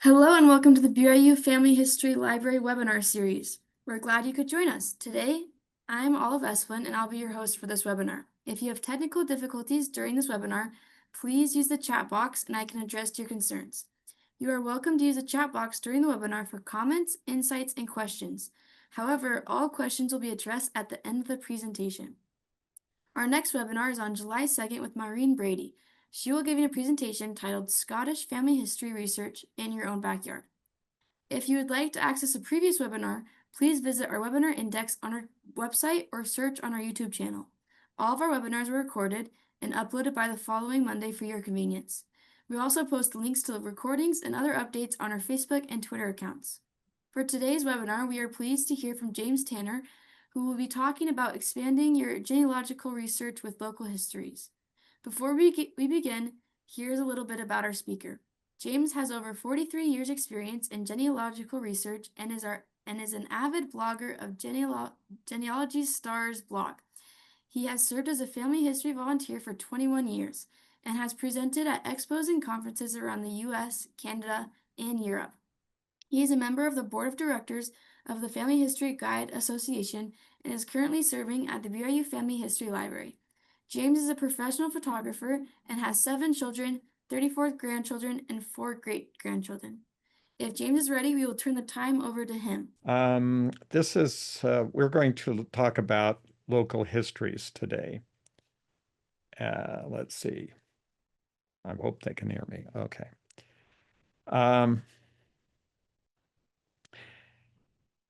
Hello and welcome to the BYU Family History Library webinar series. We're glad you could join us. Today, I'm Olive Esplin and I'll be your host for this webinar. If you have technical difficulties during this webinar, please use the chat box and I can address your concerns. You are welcome to use the chat box during the webinar for comments, insights, and questions. However, all questions will be addressed at the end of the presentation. Our next webinar is on July 2nd with Maureen Brady. She will give you a presentation titled Scottish Family History Research in Your Own Backyard. If you would like to access a previous webinar, please visit our webinar index on our website or search on our YouTube channel. All of our webinars are recorded and uploaded by the following Monday for your convenience. We also post links to the recordings and other updates on our Facebook and Twitter accounts. For today's webinar, we are pleased to hear from James Tanner, who will be talking about expanding your genealogical research with local histories. Before we begin, here's a little bit about our speaker. James has over 43 years experience in genealogical research and is an avid blogger of Genealogy Stars blog. He has served as a family history volunteer for 21 years and has presented at expos and conferences around the US, Canada, and Europe. He is a member of the board of directors of the Family History Guide Association and is currently serving at the BYU Family History Library. James is a professional photographer and has 7 children, 34 grandchildren, and 4 great-grandchildren. If James is ready, we will turn the time over to him. We're going to talk about local histories today. Let's see. I hope they can hear me. Okay.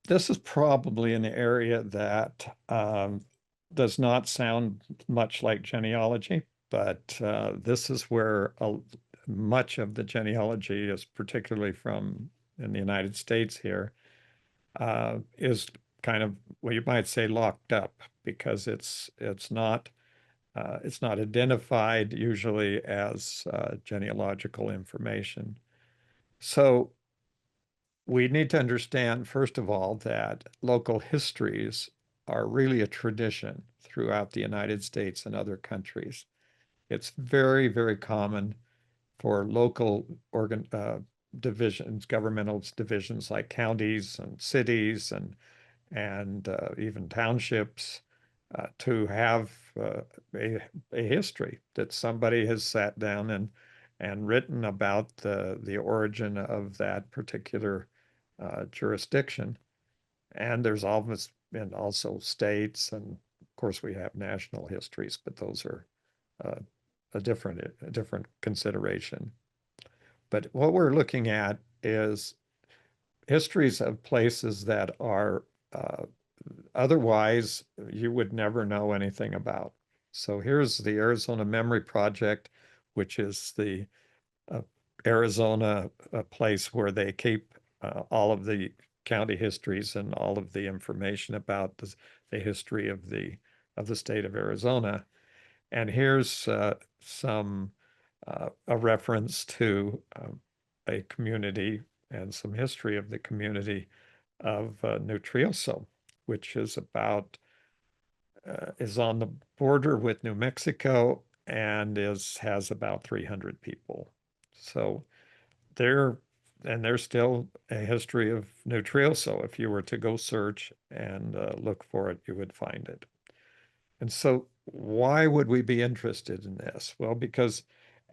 This is probably an area that does not sound much like genealogy, but this is where much of the genealogy is, particularly from in the United States here, is kind of, well, you might say locked up because it's not identified usually as genealogical information. So we need to understand, first of all, that local histories are really a tradition throughout the United States and other countries. It's very, very common for local divisions, governmental divisions like counties and cities and even townships to have a history that somebody has sat down and written about the origin of that particular jurisdiction. And there's almost been also states, and of course we have national histories, but those are a different consideration. But what we're looking at is histories of places that are otherwise you would never know anything about. So here's the Arizona Memory Project, which is the Arizona place where they keep all of the county histories and all of the information about the history of the state of Arizona. And here's a reference to a community and some history of the community of New Trioso, which is is on the border with New Mexico and has about 300 people. So there's still a history of New Trioso. If you were to go search and look for it, you would find it. And so why would we be interested in this? Well, because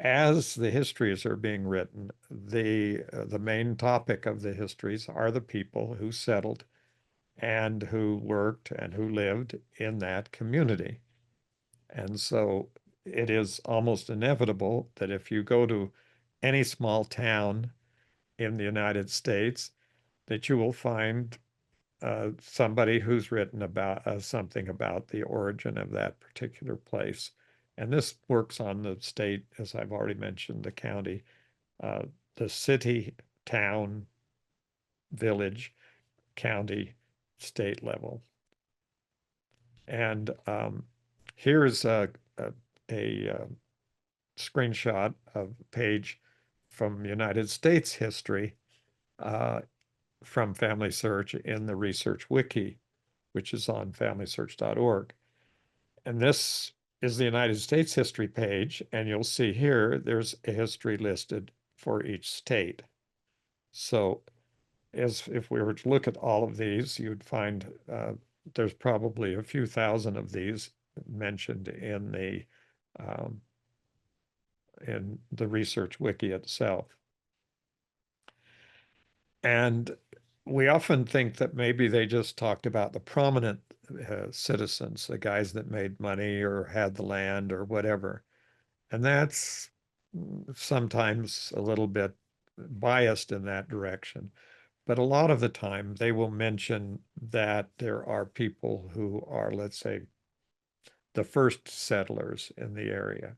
as the histories are being written, the main topic of the histories are the people who settled and who worked and who lived in that community. And so it is almost inevitable that if you go to any small town in the United States, that you will find somebody who's written about something about the origin of that particular place. And this works on the state, as I've already mentioned, the county, the city, town, village, county, state level. And here's a screenshot of a page from United States history from Family Search in the Research Wiki, which is on familysearch.org. And this is the United States history page, and you'll see here there's a history listed for each state. So as if we were to look at all of these, you'd find there's probably a few thousand of these mentioned um, in the research wiki itself. And we often think that maybe they just talked about the prominent citizens, the guys that made money or had the land or whatever. And that's sometimes a little bit biased in that direction. But a lot of the time, they will mention that there are people who are, let's say, the first settlers in the area,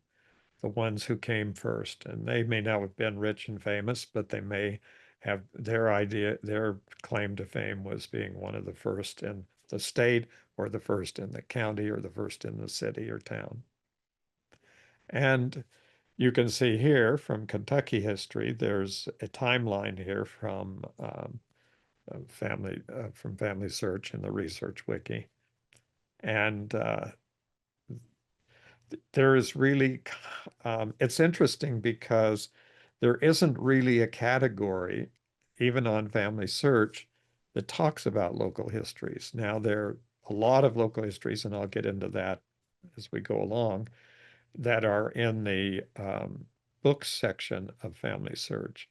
the ones who came first. And they may not have been rich and famous, but they may have their claim to fame was being one of the first in the state or the first in the county or the first in the city or town. And you can see here from Kentucky history, there's a timeline here from Family Search in the Research Wiki. And there is really, it's interesting because there isn't really a category, even on Family Search, that talks about local histories. Now, there are a lot of local histories, and I'll get into that as we go along, that are in the books section of Family Search.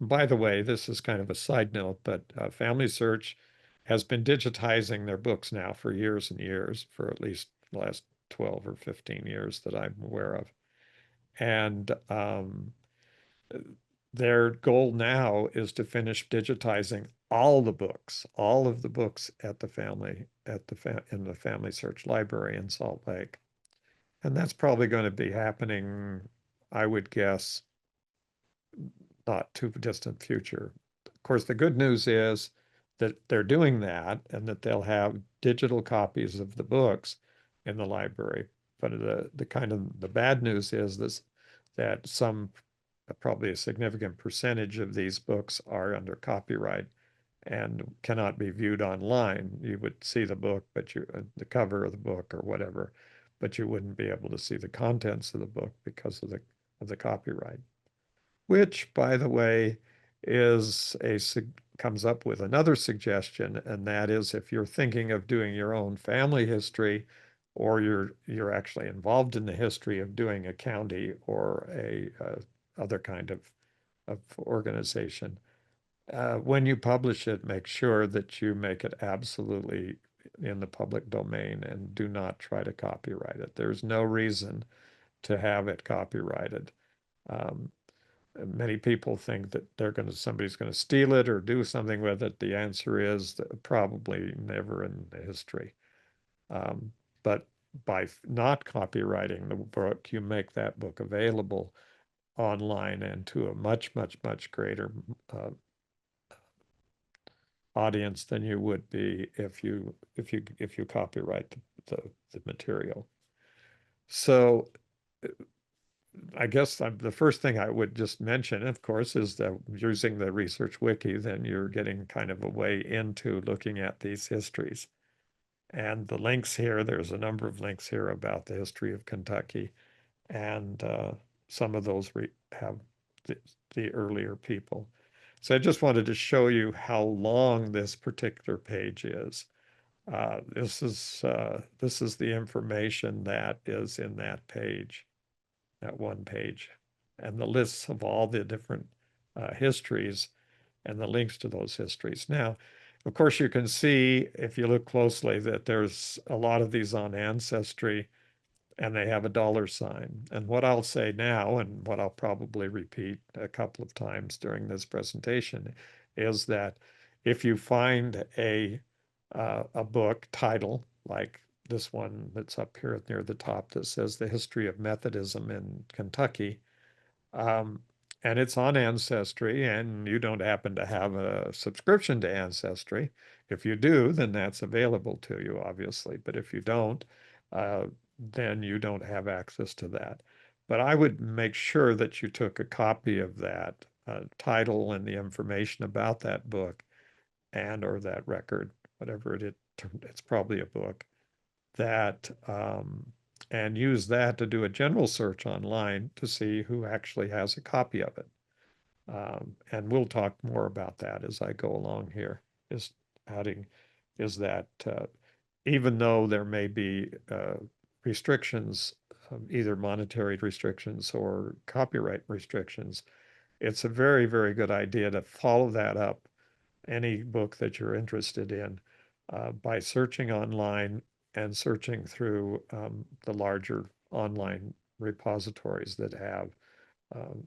By the way, this is kind of a side note, but Family Search has been digitizing their books now for years and years, for at least the last 12 or 15 years that I'm aware of. And their goal now is to finish digitizing all of the books at the in the Family Search Library in Salt Lake. And that's probably going to be happening, I would guess, not too distant future. Of course, the good news is that they're doing that and that they'll have digital copies of the books in the library. But the bad news is this that probably a significant percentage of these books are under copyright and cannot be viewed online. You would see the book, but the cover of the book or whatever, but you wouldn't be able to see the contents of the book because of the copyright. Which, by the way, comes up with another suggestion, and that is if you're thinking of doing your own family history, or you're actually involved in the history of doing a county or a other kind of organization, when you publish it, make sure that you make it absolutely in the public domain and do not try to copyright it. There's no reason to have it copyrighted. Um, Many people think that somebody's going to steal it or do something with it. The answer is that probably never in the history. But by not copyrighting the book, you make that book available online and to a much, much, much greater audience than you would be if you copyright the material. So I guess the first thing I would just mention, of course, is that using the research wiki, then you're getting kind of a way into looking at these histories. And the links here, there's a number of links here about the history of Kentucky, and some of those have the earlier people. So I just wanted to show you how long this particular page is. This is the information that is in that page, that one page, and the lists of all the different histories and the links to those histories. Now, of course, you can see if you look closely that there's a lot of these on Ancestry and they have a dollar sign. And what I'll say now, and what I'll probably repeat a couple of times during this presentation, is that if you find a book title like this one that's up here near the top that says The History of Methodism in Kentucky, um, and it's on Ancestry, and you don't happen to have a subscription to Ancestry. If you do, then that's available to you, obviously. But if you don't, uh, then you don't have access to that. But I would make sure that you took a copy of that title and the information about that book and or that record, whatever it's probably a book, that and use that to do a general search online to see who actually has a copy of it. And we'll talk more about that as I go along here. Is adding is that even though there may be restrictions, either monetary restrictions or copyright restrictions, it's a very, very good idea to follow that up, any book that you're interested in, by searching online and searching through the larger online repositories that have um,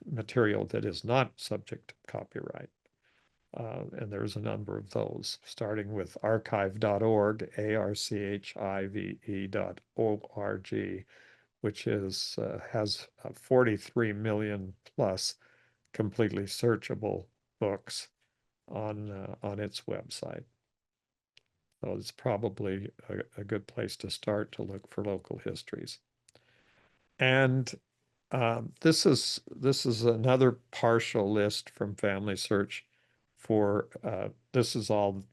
material that is not subject to copyright. And there's a number of those, starting with archive.org, archive.org, which has 43 million plus completely searchable books on its website. So it's probably a good place to start to look for local histories. And this is another partial list from Family Search for this is all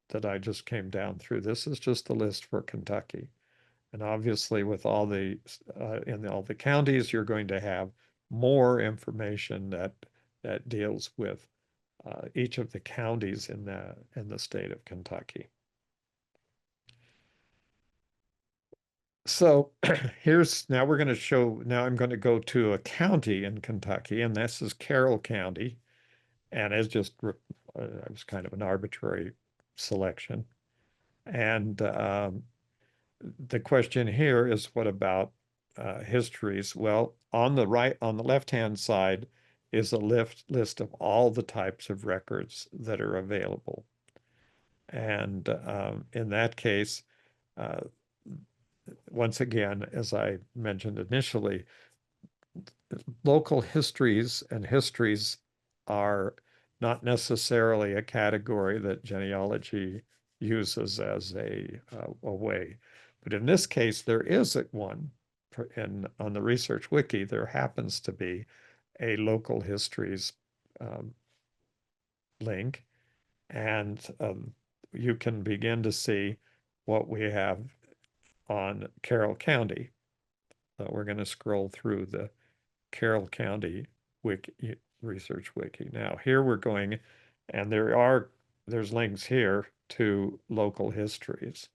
that I just came down through. This is just the list for Kentucky. And obviously with all the in all the counties, you're going to have more information that deals with each of the counties in the state of Kentucky. So now we're going to show, now I'm going to go to a county in Kentucky, and this is Carroll County. And it's just, it was kind of an arbitrary selection. And the question here is, what about histories? Well, on the left-hand side is a list of all the types of records that are available. And in that case, uh, once again, as I mentioned initially, local histories and histories are not necessarily a category that genealogy uses as a way. But in this case, there is one. On the Research Wiki, there happens to be a local histories um, link, and you can begin to see what we have on Carroll County. So we're going to scroll through the Carroll County Wiki, Research Wiki. Now here we're going, and there's links here to local histories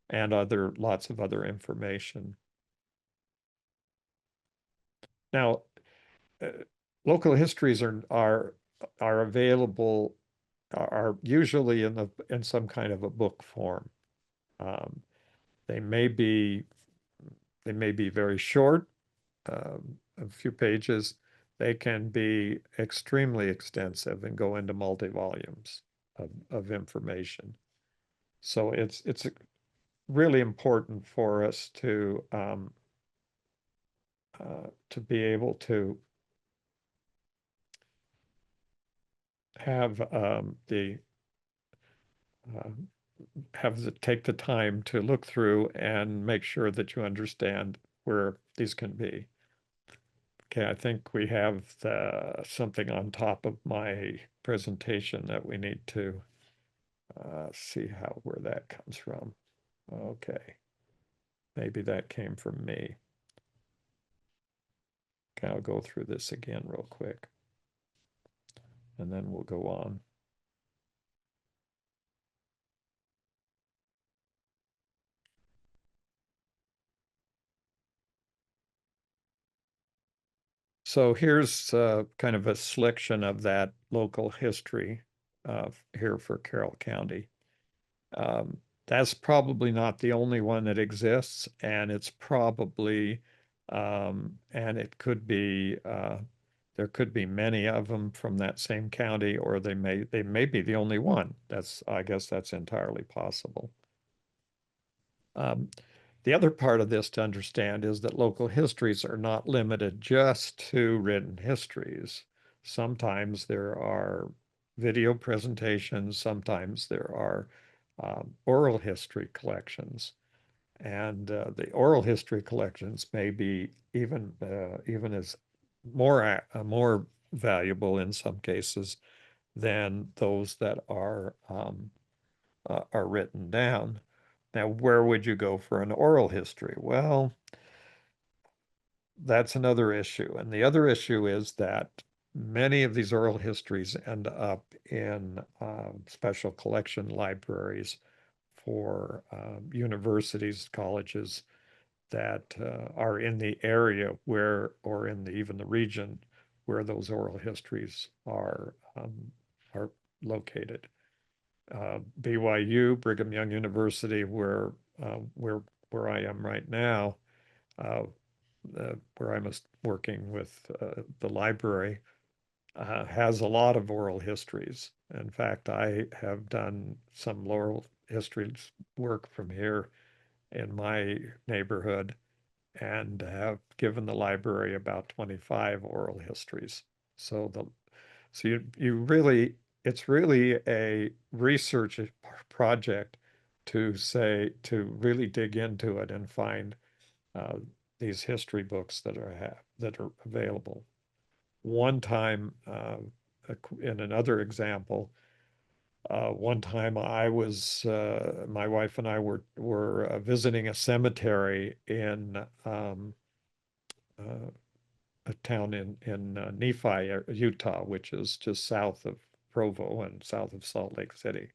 and lots of other information. Now, uh, local histories are available, are usually in some kind of a book form. Um, they may be very short, a few pages. They can be extremely extensive and go into multi-volumes of information. So it's really important for us to be able to have uh, take the time to look through and make sure that you understand where these can be. Okay, I think we have something on top of my presentation that we need to see where that comes from. Okay, maybe that came from me. Okay, I'll go through this again real quick, and then we'll go on. So here's kind of a selection of that local history here for Carroll County. Um, that's probably not the only one that exists, and it's probably, and it could be, there could be many of them from that same county, or they may be the only one. I guess that's entirely possible. Um, the other part of this to understand is that local histories are not limited just to written histories. Sometimes there are video presentations, sometimes there are oral history collections. And the oral history collections may be even as more valuable in some cases than those that are written down. Now, where would you go for an oral history? Well, that's another issue. And the other issue is that many of these oral histories end up in special collection libraries for universities, colleges that are in the area where, or in even the region where those oral histories are located. BYU, Brigham Young University, uh, where where I am right now, uh, where I'm working with the library, has a lot of oral histories. In fact, I have done some oral histories work from here in my neighborhood and have given the library about 25 oral histories. So you really, it's really a research project to really dig into it and find uh, these history books that are available. One time, in another example, one time my wife and I were visiting a cemetery in uh, a town in Nephi, Utah, which is just south of Provo and south of Salt Lake City.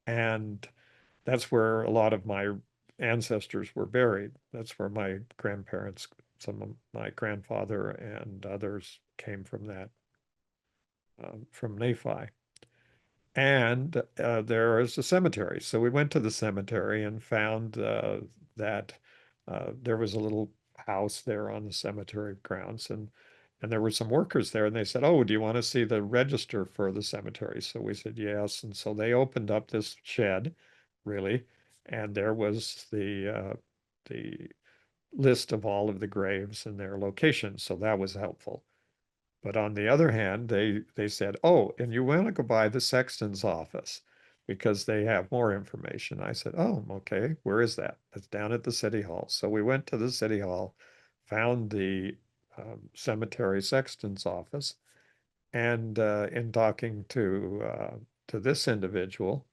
And that's where a lot of my ancestors were buried. That's where my grandparents, some of my grandfather and others came from from Nephi. And there is a cemetery. So we went to the cemetery and found that there was a little house there on the cemetery grounds, and there were some workers there, and they said, "Oh, do you want to see the register for the cemetery?" So we said yes, and so they opened up this shed, really, and there was the list of all of the graves and their locations. So that was helpful. But on the other hand, they said, "Oh, and you want to go by the sexton's office because they have more information." I said, "Oh, okay. Where is that?" It's down at the city hall. So we went to the city hall, found the cemetery sexton's office, and in talking to this individual,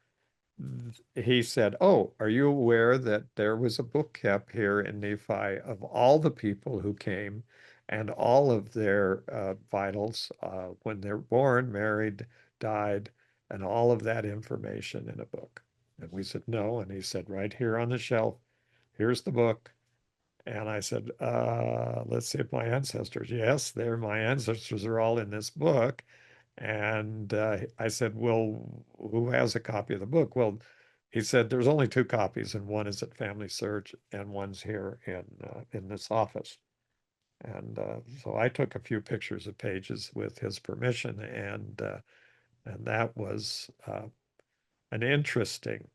he said, "Oh, are you aware that there was a book kept here in Nephi of all the people who came and all of their vitals when they're born, married, died, and all of that information in a book?" And we said, "No." And he said, "Right here on the shelf, here's the book." And I said, let's see if my ancestors, yes, they're my ancestors are all in this book. And I said, "Well, who has a copy of the book?" Well, he said, "There's only two copies, and one is at Family Search, and one's here in this office." And so I took a few pictures of pages with his permission, and that was an interesting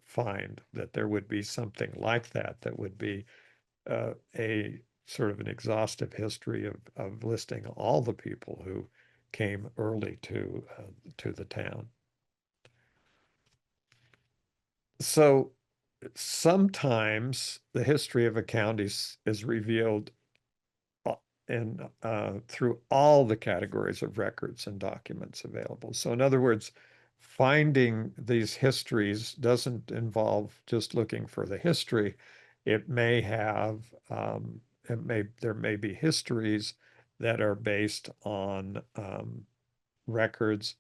find that there would be something like that that would be a sort of an exhaustive history of listing all the people who came early to the town. So sometimes the history of a county is revealed in through all the categories of records and documents available. So in other words, finding these histories doesn't involve just looking for the history. It may have there may be histories that are based on records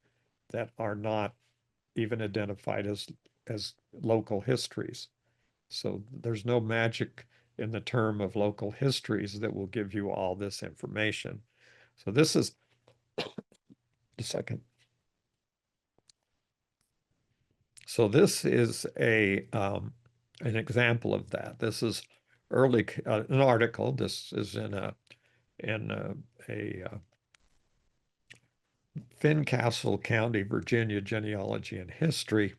that are not even identified as local histories. So there's no magic in the term of local histories that will give you all this information. So this is a second. So this is a an example of that. This is early an article. This is in a Fincastle County, Virginia Genealogy and History,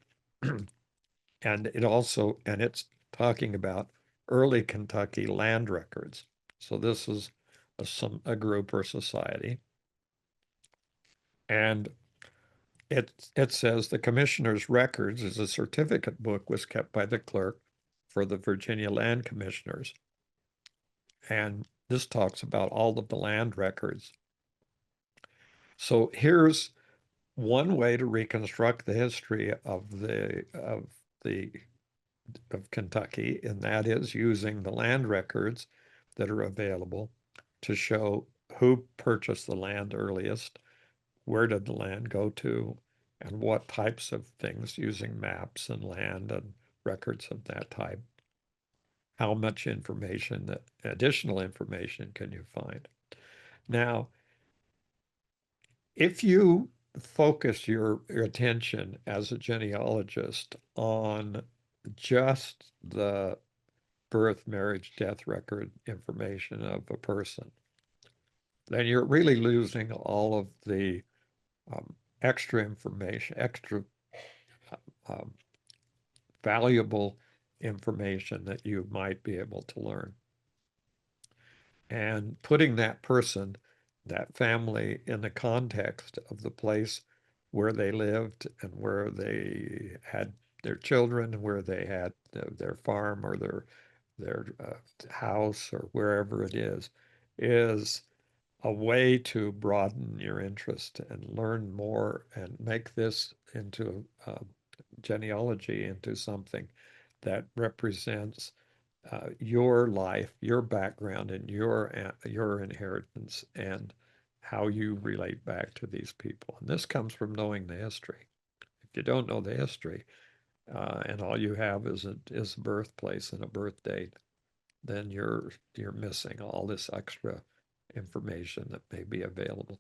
and it's talking about early Kentucky land records. So this is a group or society. And it says the commissioner's records is a certificate book was kept by the clerk for the Virginia land commissioners. And this talks about all of the land records. So here's one way to reconstruct the history the of Kentucky, and that is using the land records that are available to show who purchased the land earliest, where did the land go to, and what types of things using maps and land and records of that type. How much information, that additional information, can you find? Now, if you focus your attention as a genealogist on just the birth, marriage, death record information of a person, then you're really losing all of the extra information, extra um, valuable information that you might be able to learn. And putting that person, that family, in the context of the place where they lived and where they had their children, where they had their farm or their house or wherever it is a way to broaden your interest and learn more and make this into genealogy into something that represents your life, your background, and your inheritance, and how you relate back to these people. And this comes from knowing the history. If you don't know the history, and all you have is a birthplace and a birth date, then you're missing all this extra information that may be available.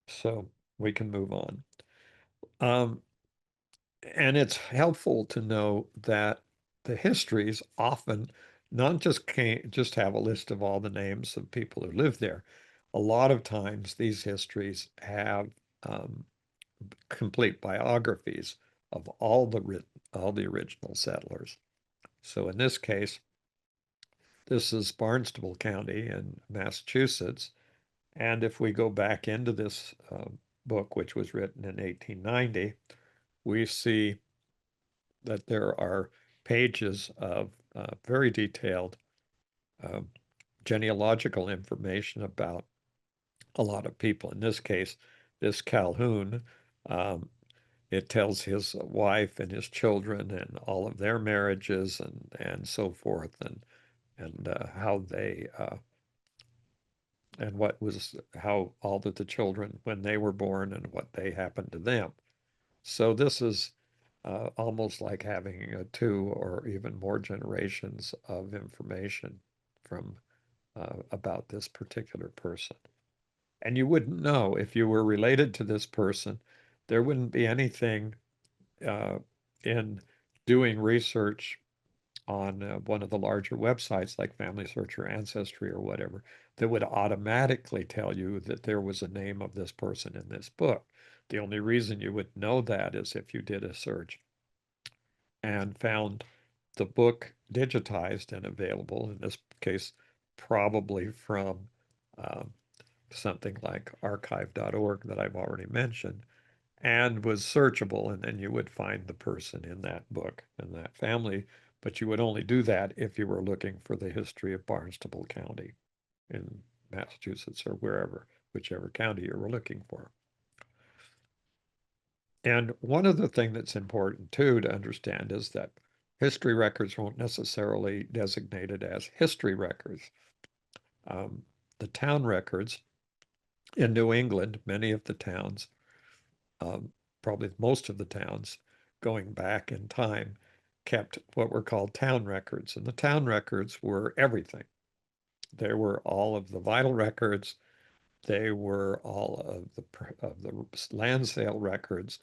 So we can move on. Um, and it's helpful to know that the histories often not just have a list of all the names of people who live there. A lot of times these histories have um, complete biographies of all the original settlers. So in this case, this is Barnstable County in Massachusetts. And if we go back into this book, which was written in 1890, we see that there are pages of very detailed uh, genealogical information about a lot of people. In this case, this Calhoun, um, it tells his wife and his children and all of their marriages and so forth, and how they and what was how all of the children when they were born and what they happened to them. So this is almost like having two or even more generations of information from about this particular person. And you wouldn't know if you were related to this person. There wouldn't be anything uh, in doing research on one of the larger websites like Family Search or Ancestry or whatever that would automatically tell you that there was a name of this person in this book. The only reason you would know that is if you did a search and found the book digitized and available, in this case, probably from um, something like archive.org that I've already mentioned, and was searchable. And then you would find the person in that book and that family. But you would only do that if you were looking for the history of Barnstable County in Massachusetts or wherever, whichever county you were looking for. And one other thing that's important too to understand is that history records won't necessarily designate it as history records. Um, the town records in New England, many of the towns, probably most of the towns going back in time, kept what were called town records. And the town records were everything. They were all of the vital records. They were all of the land sale records.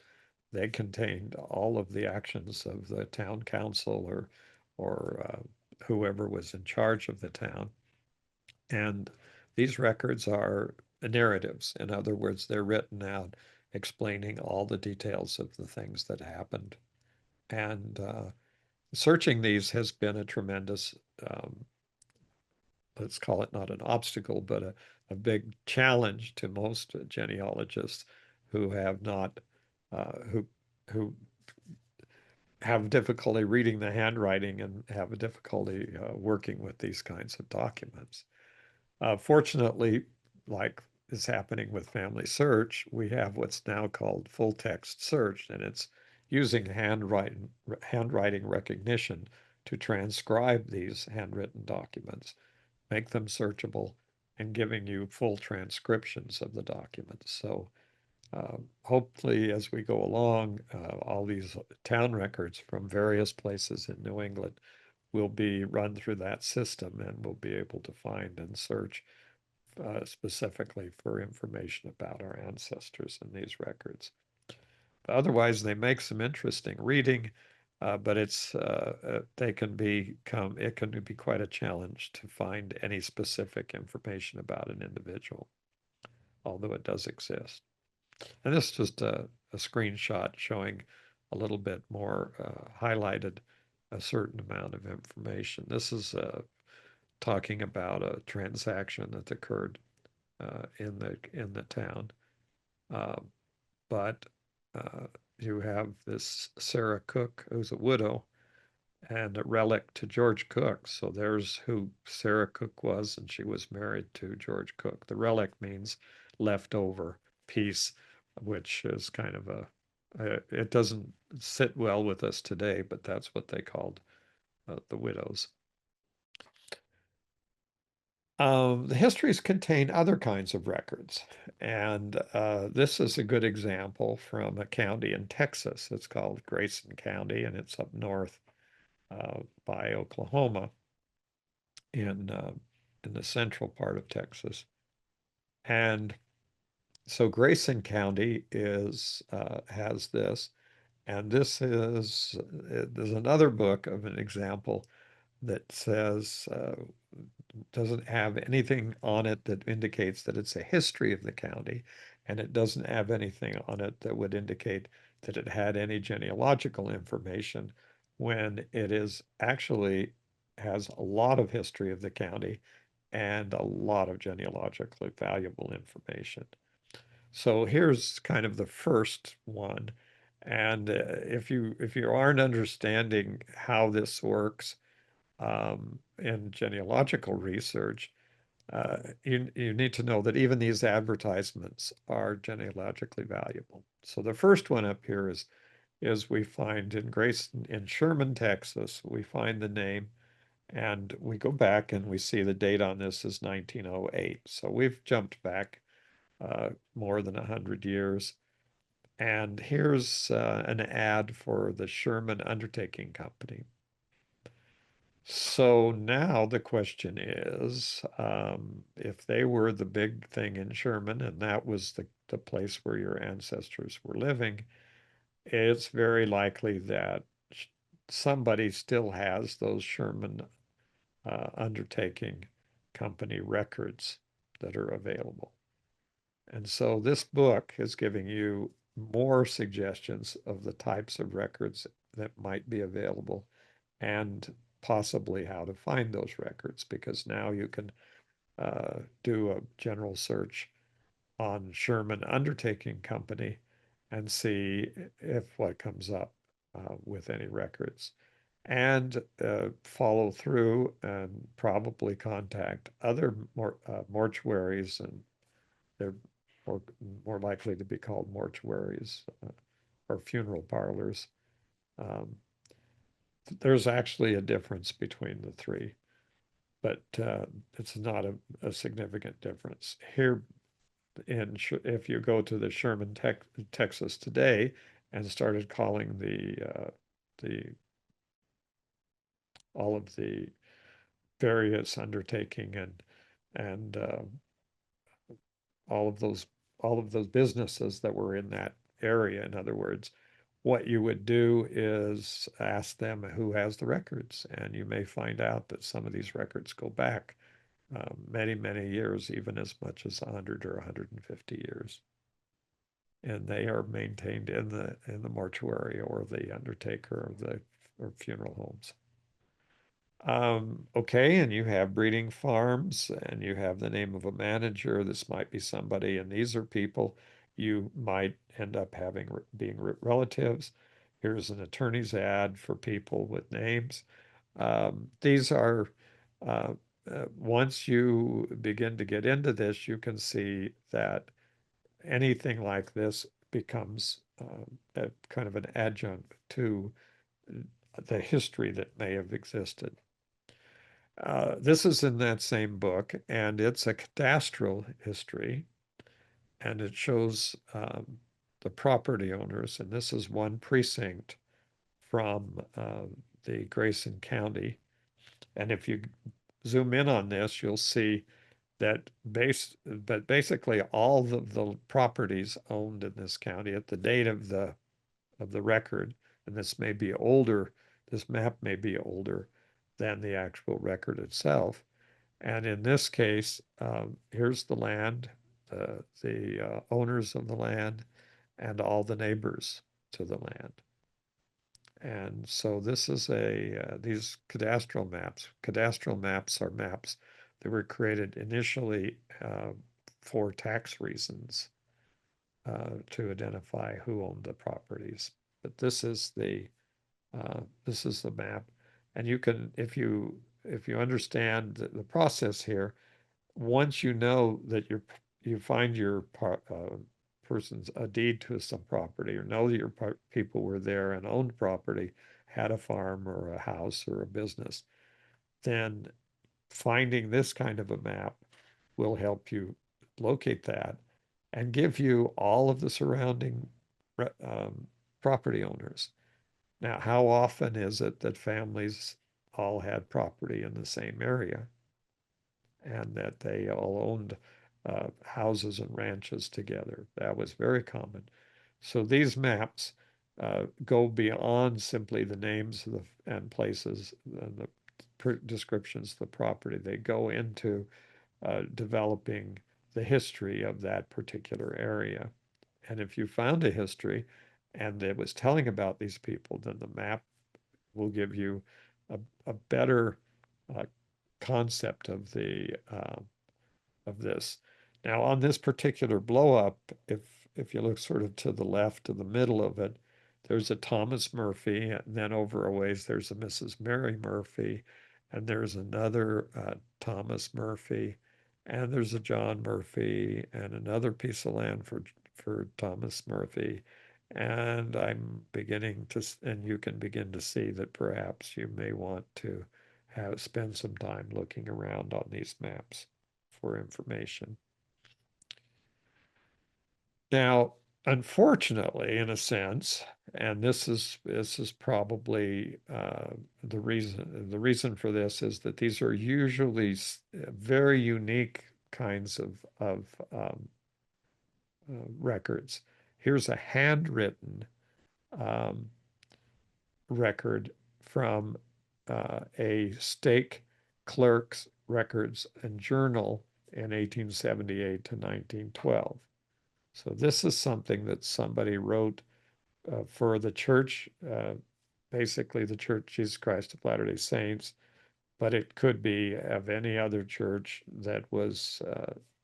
They contained all of the actions of the town council or whoever was in charge of the town. And these records are narratives. In other words, they're written out explaining all the details of the things that happened. And searching these has been a tremendous, let's call it not an obstacle, but a big challenge to most genealogists who have not, who who have difficulty reading the handwriting and have a difficulty working with these kinds of documents. Fortunately, like is happening with Family Search, we have what's now called full text search, and it's using handwriting recognition to transcribe these handwritten documents, make them searchable, and giving you full transcriptions of the documents. So hopefully, as we go along, all these town records from various places in New England will be run through that system, and we'll be able to find and search specifically for information about our ancestors in these records. But otherwise, they make some interesting reading, but it can be quite a challenge to find any specific information about an individual, although it does exist. And this is just a screenshot showing a little bit more highlighted a certain amount of information. This is talking about a transaction that occurred in the town. Uh, but you have this Sarah Cook, who's a widow, and a relic to George Cook. So there's who Sarah Cook was, and she was married to George Cook. The relic means leftover piece, which is kind of it doesn't sit well with us today, but that's what they called the widows. The histories contain other kinds of records, and this is a good example from a county in Texas. It's called Grayson County, and it's up north by Oklahoma in the central part of Texas. And so Grayson County has this, and there's another book of an example that says doesn't have anything on it that indicates that it's a history of the county, and it doesn't have anything on it that would indicate that it had any genealogical information when it is actually has a lot of history of the county and a lot of genealogically valuable information. So here's kind of the first one. And if you aren't understanding how this works, in genealogical research, you need to know that even these advertisements are genealogically valuable. So the first one up here is we find in Sherman, Texas, we find the name, and we go back and we see the date on this is 1908. So we've jumped back more than 100 years. And here's an ad for the Sherman Undertaking Company. So now the question is, if they were the big thing in Sherman and that was the place where your ancestors were living, it's very likely that somebody still has those Sherman Undertaking Company records that are available. And so this book is giving you more suggestions of the types of records that might be available and possibly how to find those records, because now you can do a general search on Sherman Undertaking Company and see if what comes up with any records, and follow through and probably contact other mortuaries, and they're more, more likely to be called mortuaries or funeral parlors. Um, there's actually a difference between the three, but it's not a significant difference. Here, if you go to the Sherman, Texas today, and started calling the all of the various undertaking and all of those all of those businesses that were in that area, in other words, what you would do is ask them who has the records, and you may find out that some of these records go back many, many years, even as much as 100 or 150 years. And they are maintained in the mortuary or the undertaker or funeral homes. Okay, and you have breeding farms, and you have the name of a manager. This might be somebody, and these are people you might end up having being relatives. Here's an attorney's ad for people with names. These are, once you begin to get into this, you can see that anything like this becomes a kind of an adjunct to the history that may have existed. This is in that same book, and it's a cadastral history, and it shows the property owners, and this is one precinct from the Grayson County. And if you zoom in on this, you'll see that but basically all the properties owned in this county at the date of the record, and this may be older, this map may be older than the actual record itself. And in this case, here's the land, the owners of the land, and all the neighbors to the land. And so this is these cadastral maps. Cadastral maps are maps that were created initially for tax reasons to identify who owned the properties. But this is the map, and you can, if you understand the process here, once you know that you find your person's a deed to some property, or know that your people were there and owned property, had a farm or a house or a business, then finding this kind of a map will help you locate that and give you all of the surrounding property owners. Now, how often is it that families all had property in the same area and that they all owned houses and ranches together? That was very common. So these maps go beyond simply the names of and places and the descriptions of the property. They go into developing the history of that particular area. And if you found a history and it was telling about these people, then the map will give you a better uh, concept of this. Now, on this particular blow up, if you look sort of to the left, to the middle of it, there's a Thomas Murphy, and then over a ways there's a Mrs. Mary Murphy, and there's another Thomas Murphy, and there's a John Murphy, and another piece of land for Thomas Murphy. And I'm beginning to, and you can begin to see that perhaps you may want to spend some time looking around on these maps for information. Now, unfortunately, in a sense, and this is probably the reason. The reason for this is that these are usually very unique kinds of records. Here's a handwritten um, record from a stake clerk's records and journal in 1878 to 1912. So this is something that somebody wrote for the church, basically the Church Jesus Christ of Latter-day Saints, but it could be of any other church that was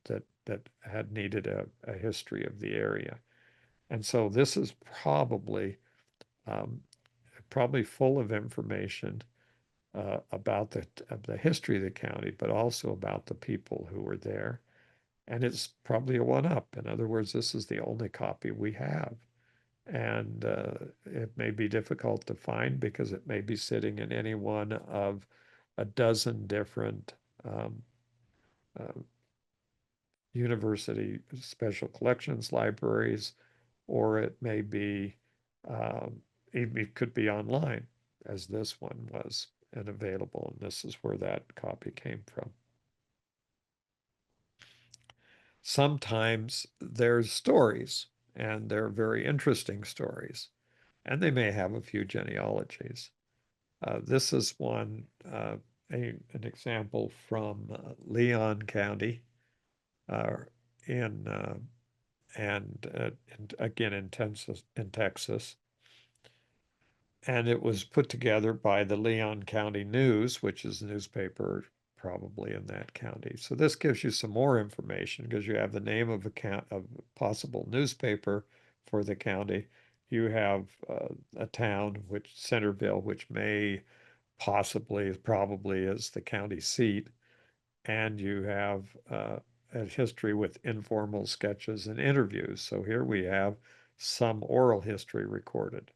that had needed a history of the area. And so this is um, probably full of information about the history of the county, but also about the people who were there. And it's probably a one-up. In other words, this is the only copy we have. And it may be difficult to find because it may be sitting in any one of a dozen different uh, university special collections libraries, or it may be, it could be online, as this one was, and available. And this is where that copy came from. Sometimes there's stories, and they're very interesting stories, and they may have a few genealogies. This is one, an example from Leon County in and again in Texas. And it was put together by the Leon County News, which is the newspaper probably in that county. So this gives you some more information because you have the name of a possible newspaper for the county. You have a town, which Centerville, which may possibly, probably is the county seat, and you have a history with informal sketches and interviews. So here we have some oral history recorded.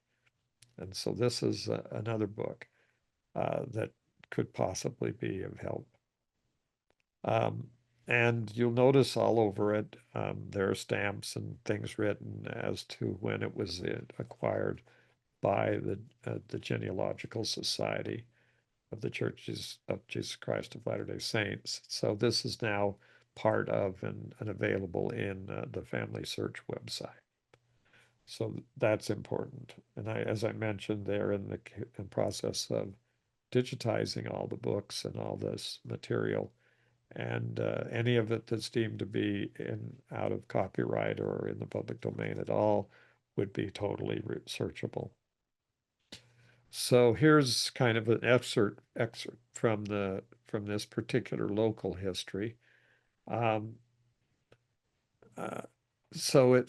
And so this is another book that could possibly be of help. Um, and you'll notice all over it, there are stamps and things written as to when it was acquired by the Genealogical Society of the Churches of Jesus Christ of Latter-day Saints. So this is now part of and available in the Family Search website. So that's important. And as I mentioned, they're in the process of digitizing all the books and all this material. And any of it that's deemed to be out of copyright or in the public domain at all would be totally searchable. So here's kind of an excerpt from this particular local history. Um, uh, so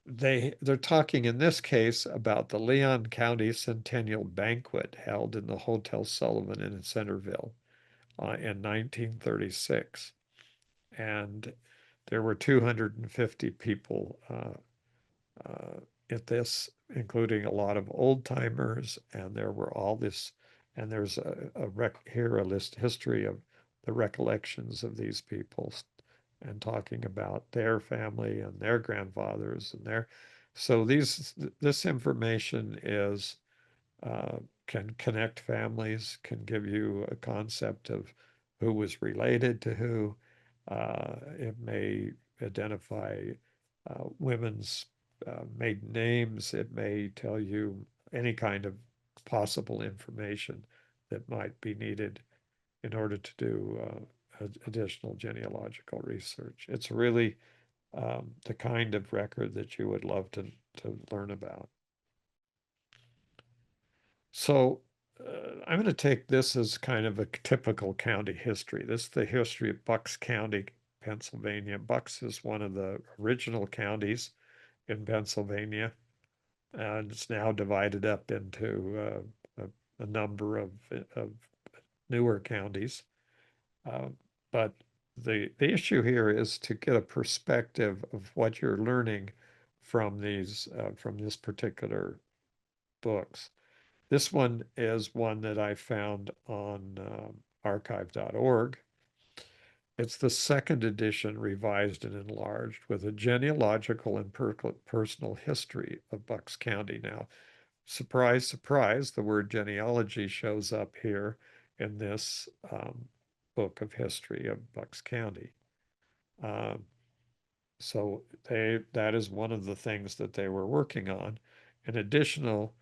they're talking in this case about the Leon County Centennial banquet held in the Hotel Sullivan in Centerville in 1936, and there were 250 people uh, at this, including a lot of old timers, and there were all this, and there's here a list history of the recollections of these people and talking about their family and their grandfathers and their, so this information is can connect families, can give you a concept of who was related to who. It may identify women's maiden names. It may tell you any kind of possible information that might be needed in order to do additional genealogical research. It's really the kind of record that you would love to learn about. So I'm going to take this as kind of a typical county history. This is the history of Bucks County, Pennsylvania. Bucks is one of the original counties in Pennsylvania, and it's now divided up into a number of newer counties. Uh, but the issue here is to get a perspective of what you're learning from from this particular books. This one is one that I found on archive.org. It's the second edition, revised and enlarged, with a genealogical and personal history of Bucks County. Now, surprise, surprise, the word genealogy shows up here in this book of history of Bucks County. Um, so that is one of the things that they were working on. An additional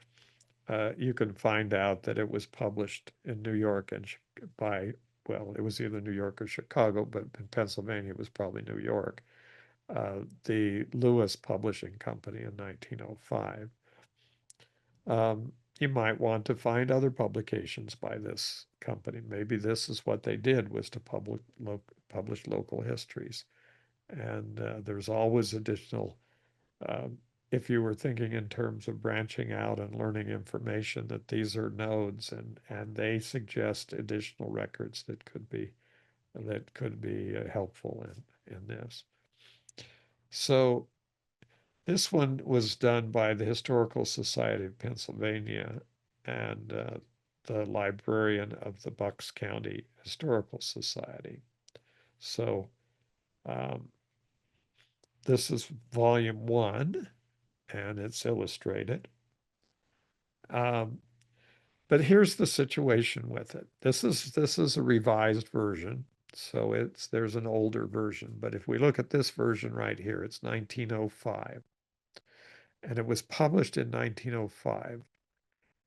you can find out that it was published in New York and by, well, it was either New York or Chicago, but in Pennsylvania, it was probably New York. The Lewis Publishing Company in 1905. You might want to find other publications by this company. Maybe this is what they did, was to publish local histories. And there's always additional um, if you were thinking in terms of branching out and learning information, that these are nodes and they suggest additional records that could be helpful in this. So this one was done by the Historical Society of Pennsylvania and the librarian of the Bucks County Historical Society. So um, this is volume 1 and it's illustrated. But here's the situation with it. This is a revised version, so there's an older version. But if we look at this version right here, it's 1905, and it was published in 1905.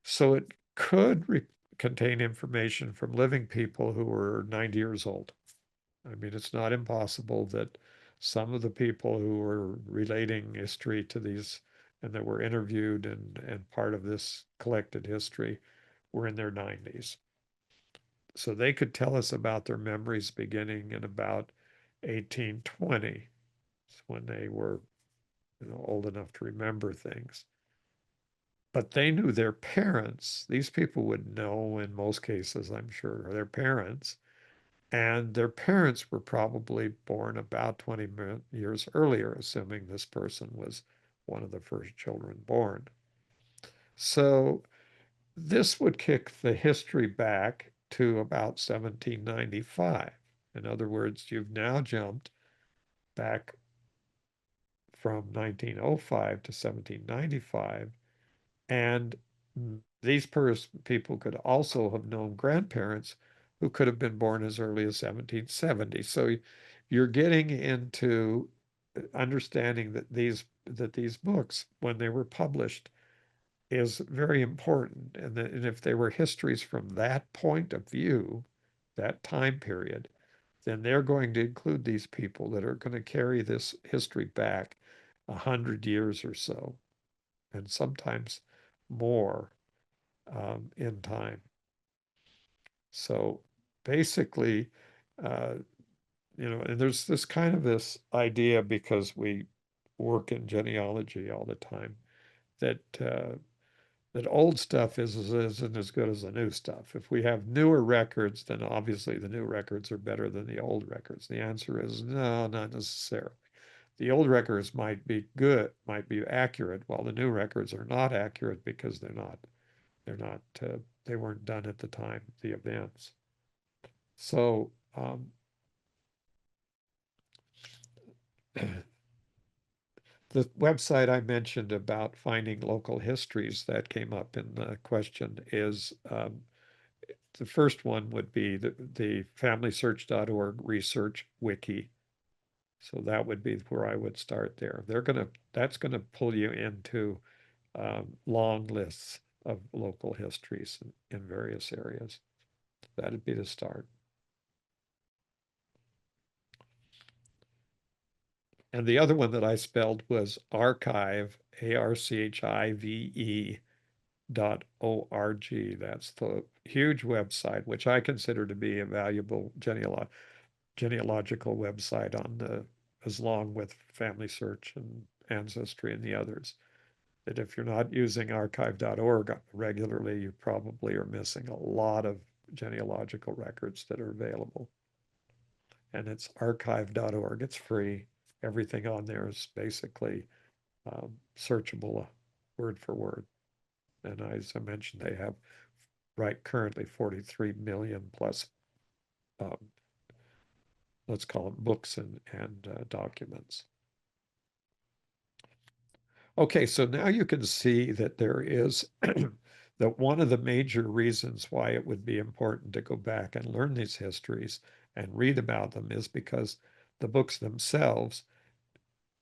So it could contain information from living people who were 90 years old. I mean, it's not impossible that some of the people who were relating history to these and that were interviewed and part of this collected history were in their 90s. So they could tell us about their memories beginning in about 1820, when they were, old enough to remember things. But they knew their parents. These people would know, in most cases, I'm sure, their parents. And their parents were probably born about 20 years earlier, assuming this person was one of the first children born. So this would kick the history back to about 1795. In other words, you've now jumped back from 1905 to 1795. And these people could also have known grandparents who could have been born as early as 1770. So you're getting into understanding that these books, when they were published, is very important. And if they were histories from that point of view, that time period, then they're going to include these people that are going to carry this history back 100 years or so, and sometimes more in time. So basically, uh, and there's this kind of this idea because we work in genealogy all the time that that old stuff isn't as good as the new stuff. If we have newer records, then obviously the new records are better than the old records. The answer is no, not necessarily. The old records might be good, might be accurate, while the new records are not accurate because they weren't done at the time of the events. So the website I mentioned about finding local histories that came up in the question is the first one would be the FamilySearch.org research wiki. So that would be where I would start there. That's gonna pull you into long lists of local histories in various areas. That'd be the start. And the other one that I spelled was archive, ARCHIVE .org. That's the huge website, which I consider to be a valuable genealogical website on as long with Family Search and Ancestry and the others. That if you're not using archive.org regularly, you probably are missing a lot of genealogical records that are available. And it's archive.org. It's free. Everything on there is basically searchable word for word. And as I mentioned, they have currently 43 million plus, um, let's call them books and documents. Okay, so now you can see that there is that one of the major reasons why it would be important to go back and learn these histories and read about them is because the books themselves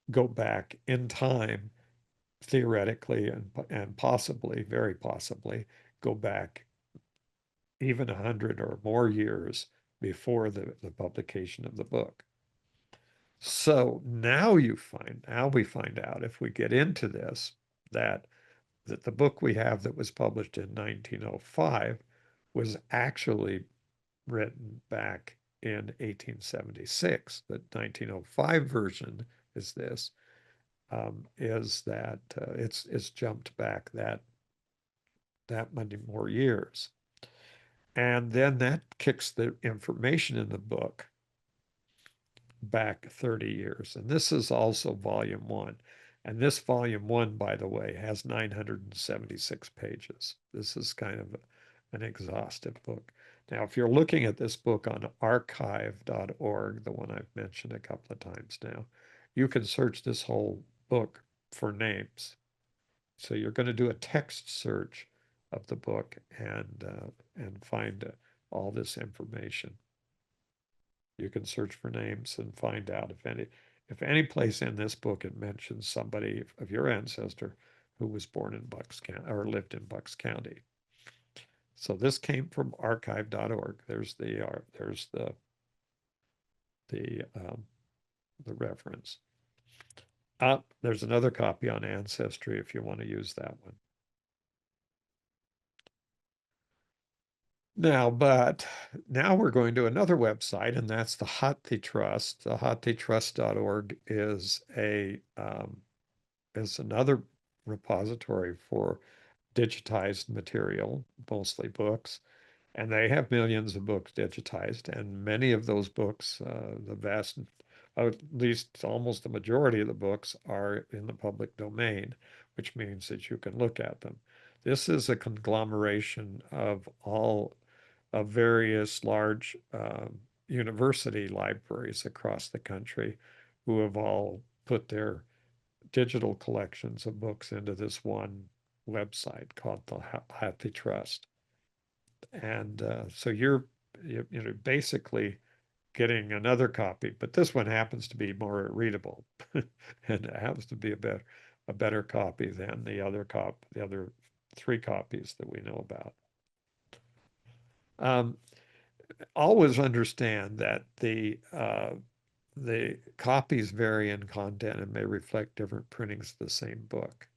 go back in time, theoretically and possibly, very possibly, go back even 100 or more years before the publication of the book. So now we find out if we get into this that the book we have that was published in 1905 was actually written back in 1876. The 1905 version is this, is that it's jumped back that many more years. And then that kicks the information in the book back 30 years. And this is also volume one. And this volume one, by the way, has 976 pages. This is kind of an exhaustive book. Now, if you're looking at this book on archive.org, the one I've mentioned a couple of times now, you can search this whole book for names. So you're going to do a text search of the book and find all this information. You can search for names and find out if any place in this book it mentions somebody of your ancestor who was born in Bucks County or lived in Bucks County. So this came from archive.org. There's the reference. There's another copy on Ancestry if you want to use that one. But now we're going to another website, and that's the Hathi Trust. The hathitrust.org is is another repository for digitized material, mostly books, and they have millions of books digitized, and many of those books, at least almost the majority of the books, are in the public domain, which means that you can look at them. This is a conglomeration of all of various large university libraries across the country who have all put their digital collections of books into this one website called the Hathi Trust. And so you know, basically getting another copy, but this one happens to be more readable and it happens to be a better copy than the other three copies that we know about. Um, Always understand that the copies vary in content and may reflect different printings of the same book.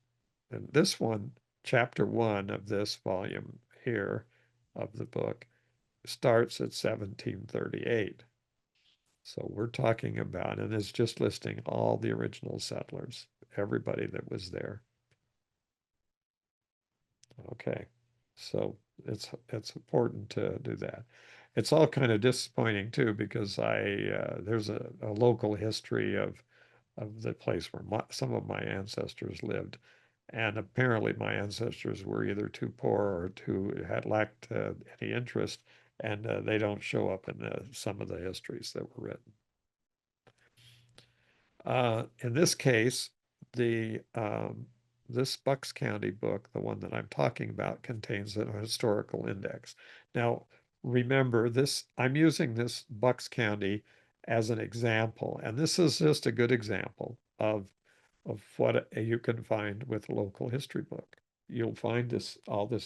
And this one, chapter one of this volume here of the book, starts at 1738. So we're talking about, and it's just listing all the original settlers, everybody that was there. Okay, so it's important to do that. It's all kind of disappointing too because there's a local history of the place where some of my ancestors lived, and apparently my ancestors were either too poor or too had lacked any interest, and they don't show up in some of the histories that were written. In this case, the this Bucks County book, the one that I'm talking about, contains a historical index. Now, remember this, I'm using this Bucks County as an example, and this is just a good example of what you can find with a local history book. You'll find all the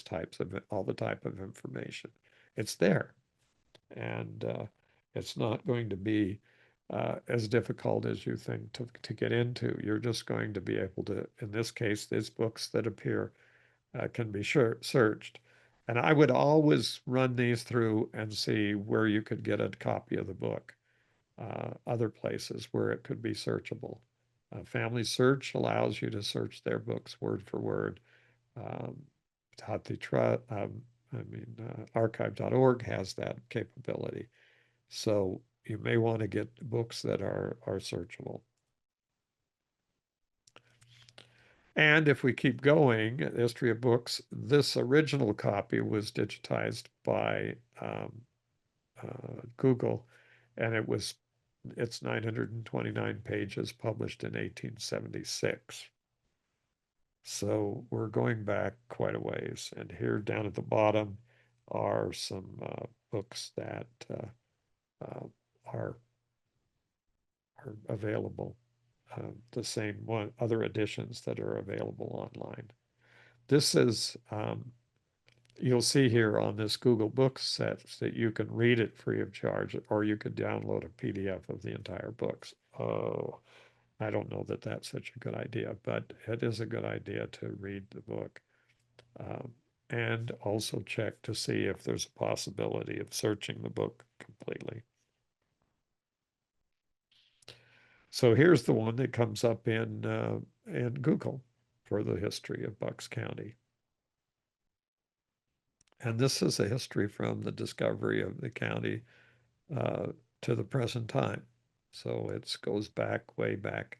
type of information. It's there, and it's not going to be as difficult as you think to get into. You're just going to be able to, in this case, these books that appear can be searched. And I would always run these through and see where you could get a copy of the book, other places where it could be searchable. Family Search allows you to search their books word for word. Um, archive.org has that capability. So you may want to get books that are searchable. And if we keep going, History of Books, this original copy was digitized by Google, and it's 929 pages, published in 1876. So we're going back quite a ways. And here down at the bottom are some books that uh, are available. The same one, other editions that are available online. This is, you'll see here on this Google Books set that you can read it free of charge, or you could download a PDF of the entire books. Oh, I don't know that that's such a good idea, but it is a good idea to read the book. Um, and also check to see if there's a possibility of searching the book completely. So here's the one that comes up in Google for the history of Bucks County. And this is a history from the discovery of the county uh, to the present time. So it goes back, way back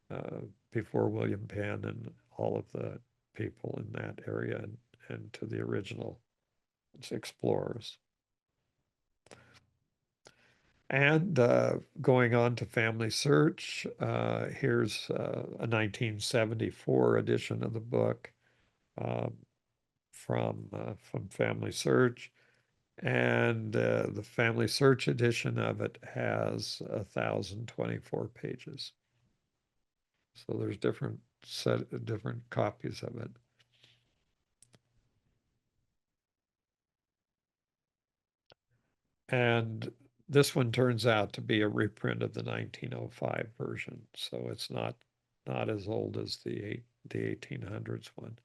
uh, before William Penn and all of the people in that area and to the original explorers. And going on to Family Search, here's a 1974 edition of the book um, from Family Search. And the Family Search edition of it has 1,024 pages. So there's different copies of it. And this one turns out to be a reprint of the 1905 version, so it's not as old as the 1800s one.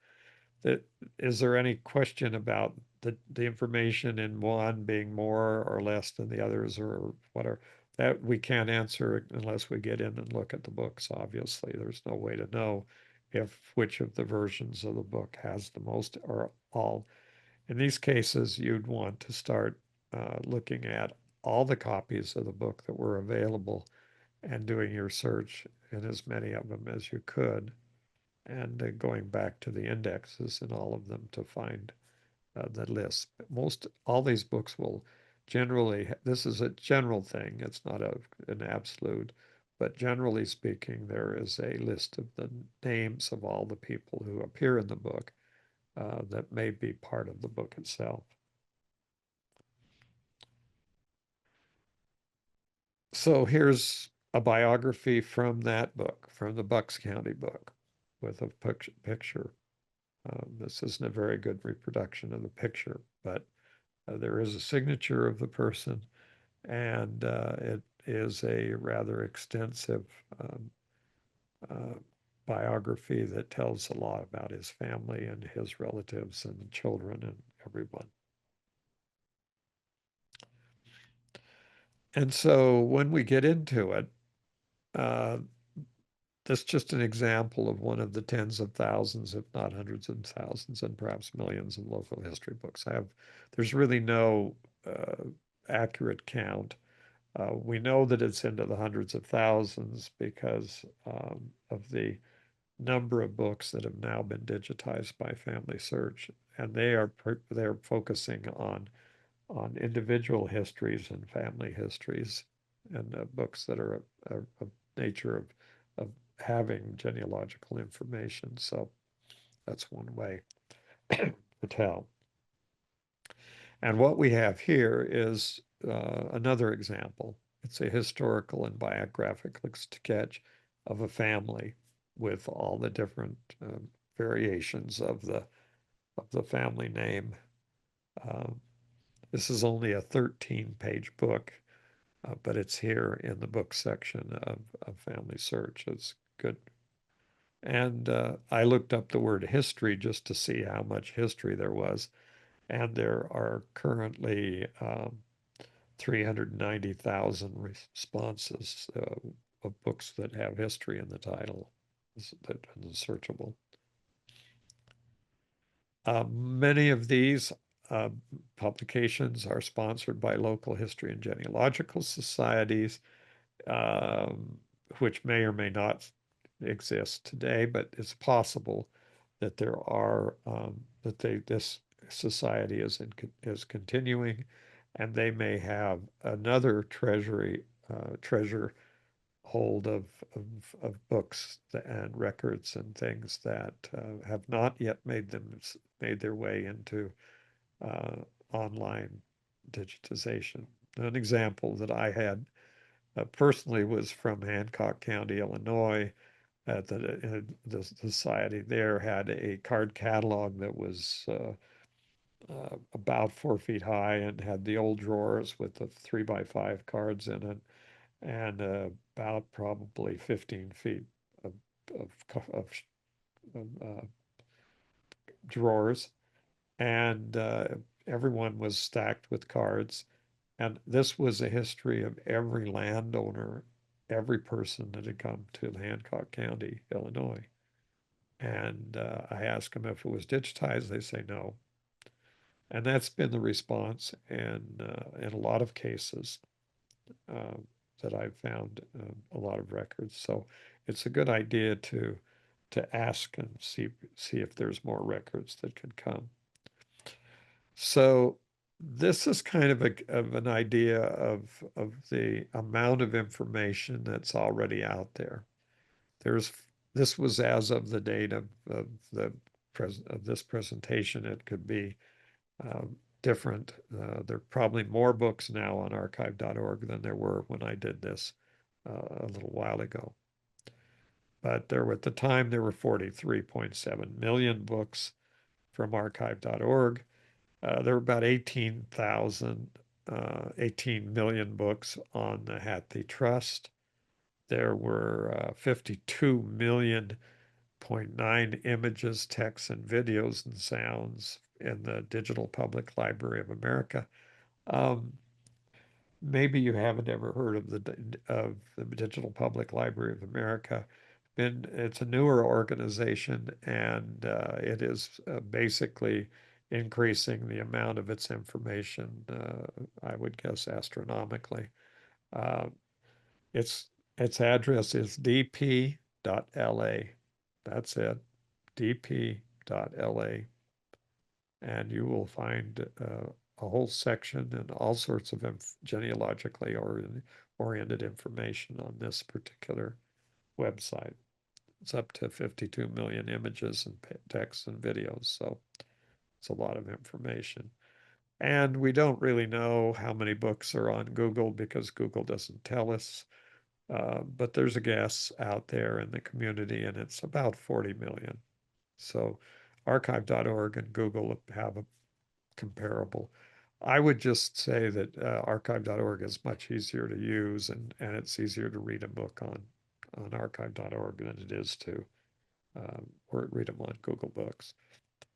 Is there any question about the information in one being more or less than the others, or whatever? That we can't answer unless we get in and look at the books. Obviously, there's no way to know if which of the versions of the book has the most or all. In these cases, you'd want to start looking at all the copies of the book that were available and doing your search in as many of them as you could. and going back to the indexes in all of them to find the list. All these books will generally, this is a general thing, it's not an absolute, but generally speaking, there is a list of the names of all the people who appear in the book that may be part of the book itself. So here's a biography from that book, from the Bucks County book, with a picture. This isn't a very good reproduction of the picture, but there is a signature of the person, and it is a rather extensive um, uh, biography that tells a lot about his family and his relatives and children and everyone. And so when we get into it, uh, that's just an example of one of the tens of thousands, if not hundreds of thousands, and perhaps millions of local history books. There's really no accurate count. We know that it's into the hundreds of thousands because of the number of books that have now been digitized by Family Search, and they're focusing on individual histories and family histories, and books that are of nature of having genealogical information. So that's one way to tell. And what we have here is another example. It's a historical and biographical sketch of a family with all the different variations of the family name. Um, this is only a 13-page book, but it's here in the book section of Family Search. It's good. And I looked up the word history just to see how much history there was. And there are currently 390,000 responses of books that have history in the title that is searchable. Many of these uh, publications are sponsored by local history and genealogical societies, um, which may or may not exist today, but it's possible that there are this society is continuing, and they may have another treasure hold of books and records and things that have not yet made their way into uh, online digitization. An example that I had personally was from Hancock County, Illinois. The society there had a card catalog that was about 4 feet high and had the old drawers with the 3x5 cards in it, and about probably 15 feet of, of drawers, and everyone was stacked with cards. And this was a history of every landowner, every person that had come to Hancock County, Illinois. And I asked them if it was digitized. They say no. And that's been the response in a lot of cases uh, that I've found a lot of records. So it's a good idea to ask and see if there's more records that could come. So this is kind of an idea of the amount of information that's already out there. There's This was as of the date of this presentation. It could be different. There are probably more books now on archive.org than there were when I did this a little while ago. But at the time, there were 43.7 million books from archive.org. There were about 18 million books on the Hathi Trust. There were 52 million 0.9 images, texts, and videos and sounds in the Digital Public Library of America. Maybe you haven't ever heard of the Digital Public Library of America. It's a newer organization, and it is basically increasing the amount of its information, I would guess astronomically. Uh, its its address is dp.la. That's it. dp.la, and you will find a whole section and all sorts of genealogically oriented information on this particular website. It's up to 52 million images and text and videos, so it's a lot of information. And we don't really know how many books are on Google because Google doesn't tell us. But there's a guess out there in the community, and it's about 40 million. So archive.org and Google have a comparable. I would just say that archive.org is much easier to use, and it's easier to read a book on archive.org than it is to or read them on Google Books.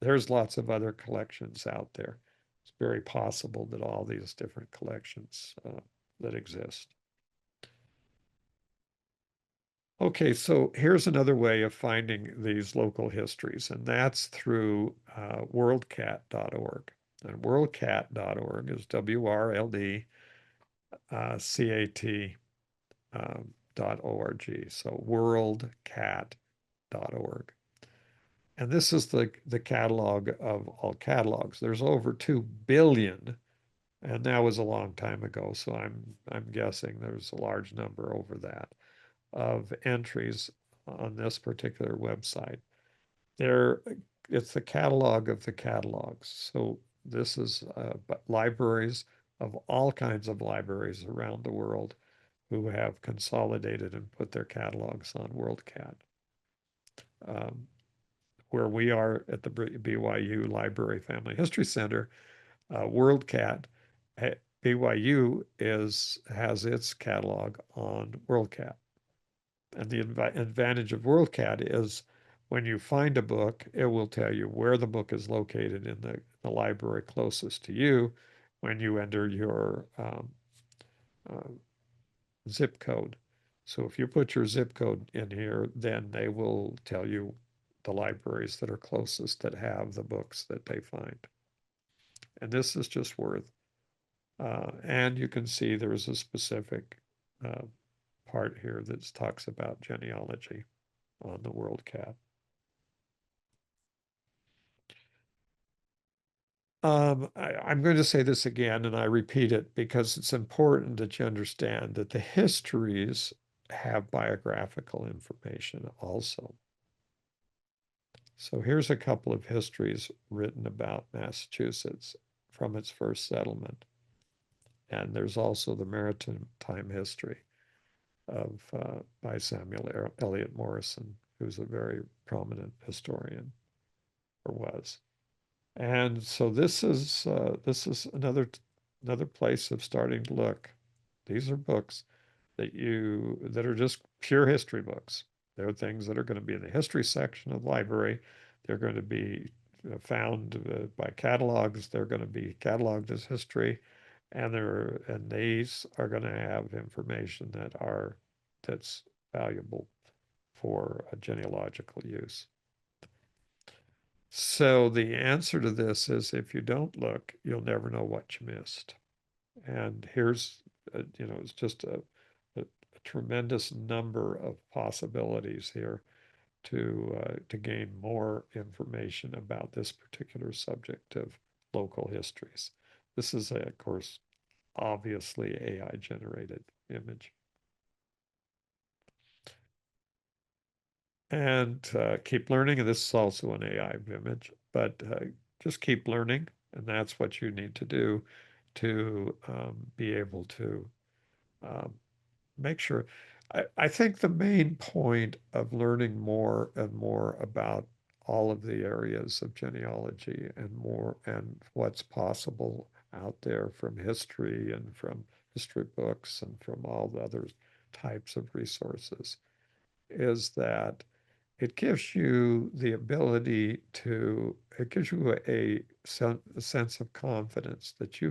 There's lots of other collections out there. It's very possible that all these different collections that exist. Okay, so here's another way of finding these local histories, and that's through worldcat.org. And worldcat.org is WRLDCAT .org. So worldcat.org. And this is the catalog of all catalogs. There's over 2 billion, and that was a long time ago, so I'm guessing there's a large number over that of entries on this particular website. It's the catalog of the catalogs. So this is libraries of all kinds of libraries around the world who have consolidated and put their catalogs on WorldCat. Where we are at the BYU Library Family History Center, WorldCat, BYU has its catalog on WorldCat. And the advantage of WorldCat is when you find a book, it will tell you where the book is located in the library closest to you when you enter your zip code. So if you put your zip code in here, then they will tell you the libraries that are closest that have the books that they find. And this is just worth. And you can see there's a specific part here that talks about genealogy on the WorldCat. I'm going to say this again, and I repeat it because it's important that you understand that the histories have biographical information also. So here's a couple of histories written about Massachusetts from its first settlement. And there's also the maritime history of by Samuel Eliot Morison, who's a very prominent historian, or was. And so this is another place of starting to look. These are books that are just pure history books. They're things that are going to be in the history section of the library. They're going to be found by catalogs. They're going to be cataloged as history, and these are going to have information that's valuable for a genealogical use. So the answer to this is if you don't look, you'll never know what you missed. And here's, it's just a tremendous number of possibilities here to gain more information about this particular subject of local histories. This is, of course, obviously AI generated image. And keep learning. And this is also an AI image, but just keep learning. And that's what you need to do to be able to um, make sure. I think the main point of learning more and more about all of the areas of genealogy and what's possible out there from history and from history books and from all the other types of resources is that it gives you the ability it gives you a sense of confidence that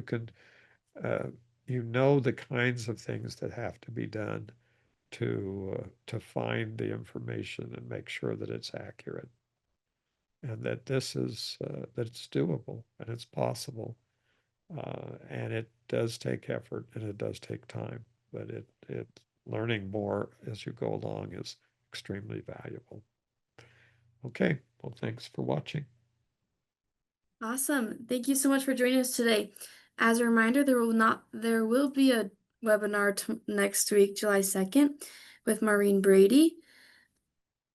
uh, you know the kinds of things that have to be done to find the information and make sure that it's accurate, and that that it's doable and it's possible, and it does take effort and it does take time, but it learning more as you go along is extremely valuable. Okay, well, thanks for watching. Awesome. Thank you so much for joining us today. As a reminder, there will be a webinar next week, July 2nd, with Maureen Brady.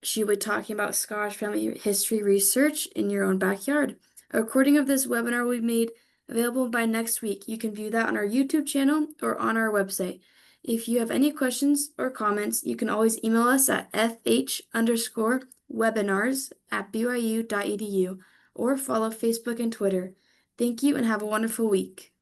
She will be talking about Scottish family history research in your own backyard. A recording of this webinar will be made available by next week. You can view that on our YouTube channel or on our website. If you have any questions or comments, you can always email us at fh_webinars@byu.edu or follow Facebook and Twitter. Thank you and have a wonderful week.